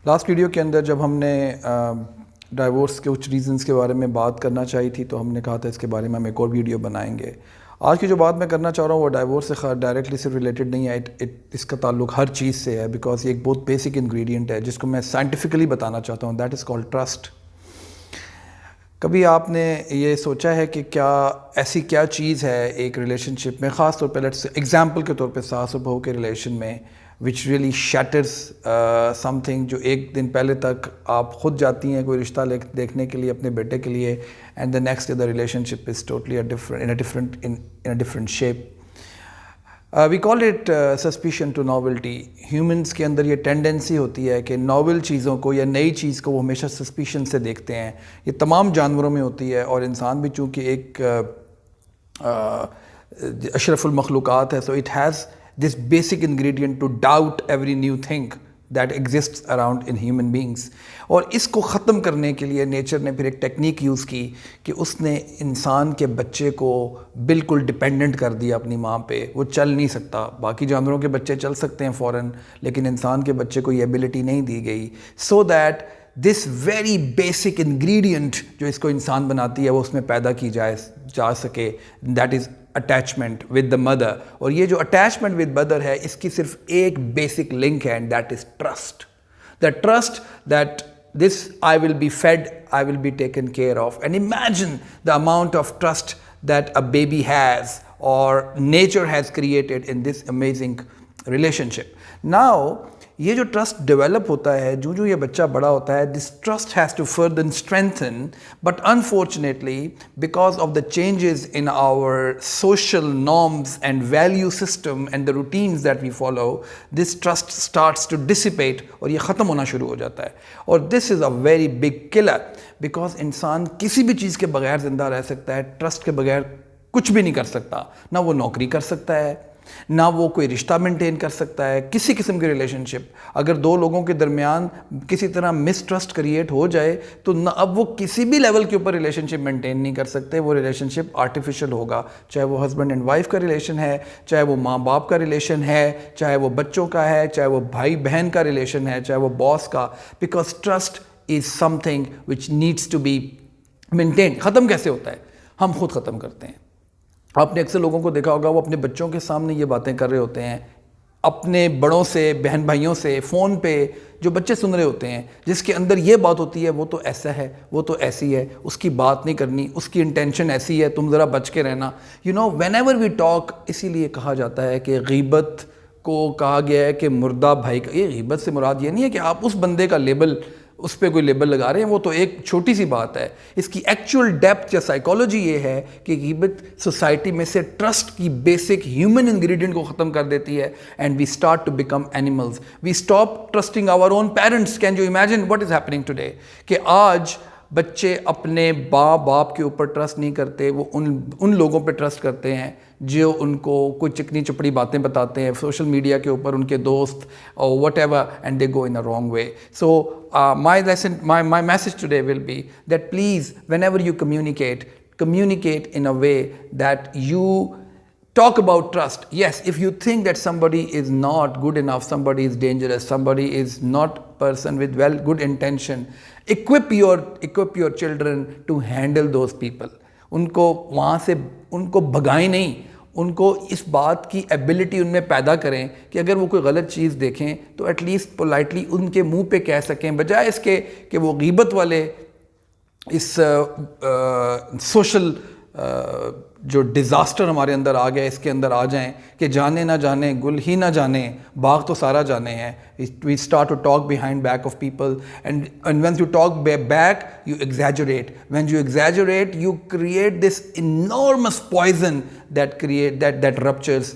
Last video کے اندر جب ہم نے ڈائیورس کے کچھ ریزنز کے بارے میں بات کرنا چاہی تھی تو ہم نے کہا تھا اس کے بارے میں ہم ایک اور ویڈیو بنائیں گے. آج کی جو بات میں کرنا چاہ رہا ہوں وہ ڈائیورس سے ڈائریکٹلی صرف ریلیٹڈ نہیں ہے, اس کا تعلق ہر چیز سے ہے, بیکاز یہ ایک بہت بیسک انگریڈینٹ ہے جس کو میں سائنٹیفکلی بتانا چاہتا ہوں. That is called trust. کبھی آپ نے یہ سوچا ہے کہ کیا ایسی کیا چیز ہے ایک ریلیشن شپ میں, خاص طور پہ لیٹس ایگزامپل کے طور پہ ساس اور بہو کے ریلیشن میں, which really shatters some thing, جو ایک دن پہلے تک آپ خود جاتی ہیں کوئی رشتہ دیکھنے کے لیے اپنے بیٹے کے لیے, and the next day the relationship is totally different shape. We call it suspicion to novelty. Humans کے اندر یہ ٹینڈنسی ہوتی ہے کہ ناول چیزوں کو یا نئی چیز کو وہ ہمیشہ سسپیشن سے دیکھتے ہیں. یہ تمام جانوروں میں ہوتی ہے, اور انسان بھی چونکہ ایک اشرف المخلوقات ہے, so it has this basic ingredient to doubt every new thing that exists around in human beings. اور اس کو ختم کرنے کے لیے نیچر نے پھر ایک ٹیکنیک یوز کی کہ اس نے انسان کے بچے کو بالکل ڈپینڈنٹ کر دیا اپنی ماں پہ. وہ چل نہیں سکتا, باقی جانوروں کے بچے چل سکتے ہیں فوراً, لیکن انسان کے بچے کو یہ ایبلٹی نہیں دی گئی, so that this very basic ingredient جو اس کو انسان بناتی ہے وہ اس میں پیدا کی جا سکے. That is attachment with the mother. اور یہ جو اٹیچمنٹ ود مدر ہے اس کی صرف ایک بیسک لنک ہے, and that is trust. The trust that this I will be fed, I will be taken care of. And imagine the amount of trust that a baby has or nature has created in this amazing relationship. Now یہ جو trust develop ہوتا ہے, جو یہ بچہ بڑا ہوتا ہے, this trust has to further strengthen, but unfortunately because of the changes in our social norms and value system and the routines that we follow, this trust starts to dissipate, اور یہ ختم ہونا شروع ہو جاتا ہے. اور this is a very big killer, because انسان کسی بھی چیز کے بغیر زندہ رہ سکتا ہے, ٹرسٹ کے بغیر کچھ بھی نہیں کر سکتا. نہ وہ نوکری کر سکتا ہے, نہ وہ کوئی رشتہ مینٹین کر سکتا ہے. کسی قسم کی ریلیشن شپ اگر دو لوگوں کے درمیان کسی طرح مس ٹرسٹ کریٹ ہو جائے تو نہ اب وہ کسی بھی لیول کے اوپر ریلیشن شپ مینٹین نہیں کر سکتے. وہ ریلیشن شپ آرٹیفیشل ہوگا, چاہے وہ ہسبینڈ اینڈ وائف کا ریلیشن ہے, چاہے وہ ماں باپ کا ریلیشن ہے, چاہے وہ بچوں کا ہے, چاہے وہ بھائی بہن کا ریلیشن ہے, چاہے وہ باس کا, because trust is something which needs to be maintain. ختم کیسے ہوتا ہے؟ ہم خود ختم کرتے ہیں. آپ نے اکثر لوگوں کو دیکھا ہوگا وہ اپنے بچوں کے سامنے یہ باتیں کر رہے ہوتے ہیں, اپنے بڑوں سے, بہن بھائیوں سے, فون پہ جو بچے سن رہے ہوتے ہیں, جس کے اندر یہ بات ہوتی ہے وہ تو ایسا ہے, وہ تو ایسی ہے, اس کی بات نہیں کرنی, اس کی انٹینشن ایسی ہے, تم ذرا بچ کے رہنا. You know whenever we talk, اسی لیے کہا جاتا ہے کہ غیبت کو کہا گیا ہے کہ مردہ بھائی کا. یہ غیبت سے مراد یہ نہیں ہے کہ آپ اس بندے کا لیبل, اس پہ کوئی لیبل لگا رہے ہیں, وہ تو ایک چھوٹی سی بات ہے. اس کی ایکچوئل ڈیپتھ یا سائیکالوجی یہ ہے کہ غیبت سوسائٹی میں سے ٹرسٹ کی بیسک ہیومن انگریڈینٹ کو ختم کر دیتی ہے, and we start to become animals. We stop trusting our own parents. Can you imagine what is happening today, کہ آج بچے اپنے باپ کے اوپر ٹرسٹ نہیں کرتے, وہ ان لوگوں پہ ٹرسٹ کرتے ہیں جو ان کو کوئی چکنی چپڑی باتیں بتاتے ہیں سوشل میڈیا کے اوپر, ان کے دوست اور what ever, and they go in a wrong way. So my message today will be that please, whenever you communicate in a way that you talk about trust. Yes, if you think that somebody is not good enough, somebody is dangerous, somebody is not person with good intention, equip your children to handle those people. ان کو وہاں سے ان کو بھگائیں نہیں, ان کو اس بات کی ability ان میں پیدا کریں کہ اگر وہ کوئی غلط چیز دیکھیں تو ایٹ لیسٹ پولائٹلی ان کے منہ پہ کہہ سکیں, بجائے اس کے کہ وہ غیبت والے اس سوشل جو ڈیزاسٹر ہمارے اندر آ گیا اس کے اندر آ جائیں کہ جانے نہ جانے گل ہی نہ جانے باغ تو سارا جانے ہیں. We start to talk behind back of people, and when you talk back you exaggerate. When you exaggerate you create this enormous poison that ruptures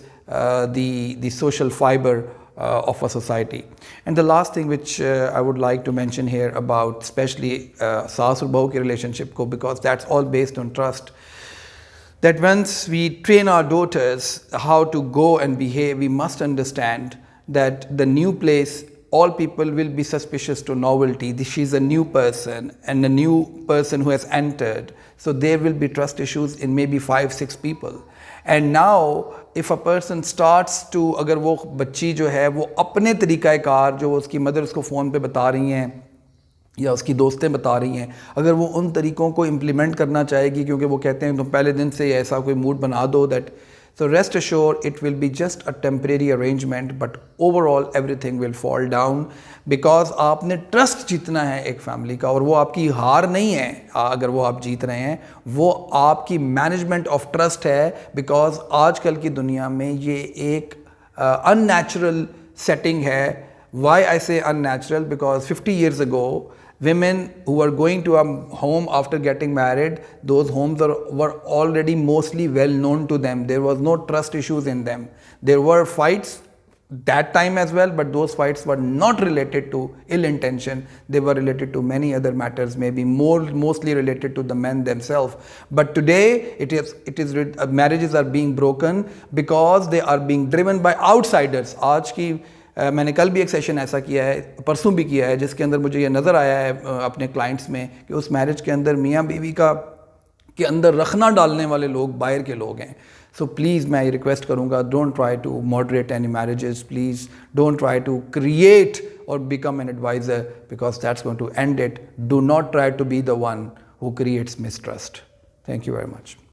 the social fiber of a society. And the last thing which I would like to mention here about especially saas aur bahu ki relationship ko, because that's all based on trust, that once we train our daughters how to go and behave, we must understand that the new place, all people will be suspicious to novelty. She's a new person and a new person who has entered, so there will be trust issues in maybe 5-6 people. And now if a person starts to, اگر وہ بچی جو ہے وہ اپنے طریقہ کار جو اس کی مدر اس کو فون پہ بتا رہی ہیں یا اس کی دوستیں بتا رہی ہیں, اگر وہ ان طریقوں کو امپلیمنٹ کرنا چاہے گی, کیونکہ وہ کہتے ہیں تم پہلے دن سے ایسا کوئی موڈ بنا دو that, so rest assured it will be just a temporary arrangement, but overall everything will fall down because آپ نے ٹرسٹ جیتنا ہے ایک فیملی کا, اور وہ آپ کی ہار نہیں ہے اگر وہ آپ جیت رہے ہیں, وہ آپ کی مینجمنٹ آف ٹرسٹ ہے. بیکاز آج کل کی دنیا میں یہ ایک ان نیچرل سیٹنگ ہے. Why I say unnatural? Because 50 years ago women who were going to a home after getting married, those homes were already mostly well known to them. There was no trust issues in them. There were fights that time as well, but those fights were not related to ill intention. They were related to many other matters, maybe mostly related to the men themselves. But today marriages are being broken because they are being driven by outsiders. آج کی میں نے کل بھی ایک session ایسا کیا ہے, پرسوں بھی کیا ہے, جس کے اندر مجھے یہ نظر آیا ہے اپنے کلائنٹس میں کہ اس میرج کے اندر میاں بیوی کے اندر رکھنا ڈالنے والے لوگ باہر کے لوگ ہیں. سو پلیز میں یہ ریکویسٹ کروں گا, don't try to moderate any marriages, please don't try to create or become an advisor, because that's going to end it. Do not try to be the one who creates mistrust. Thank you very much.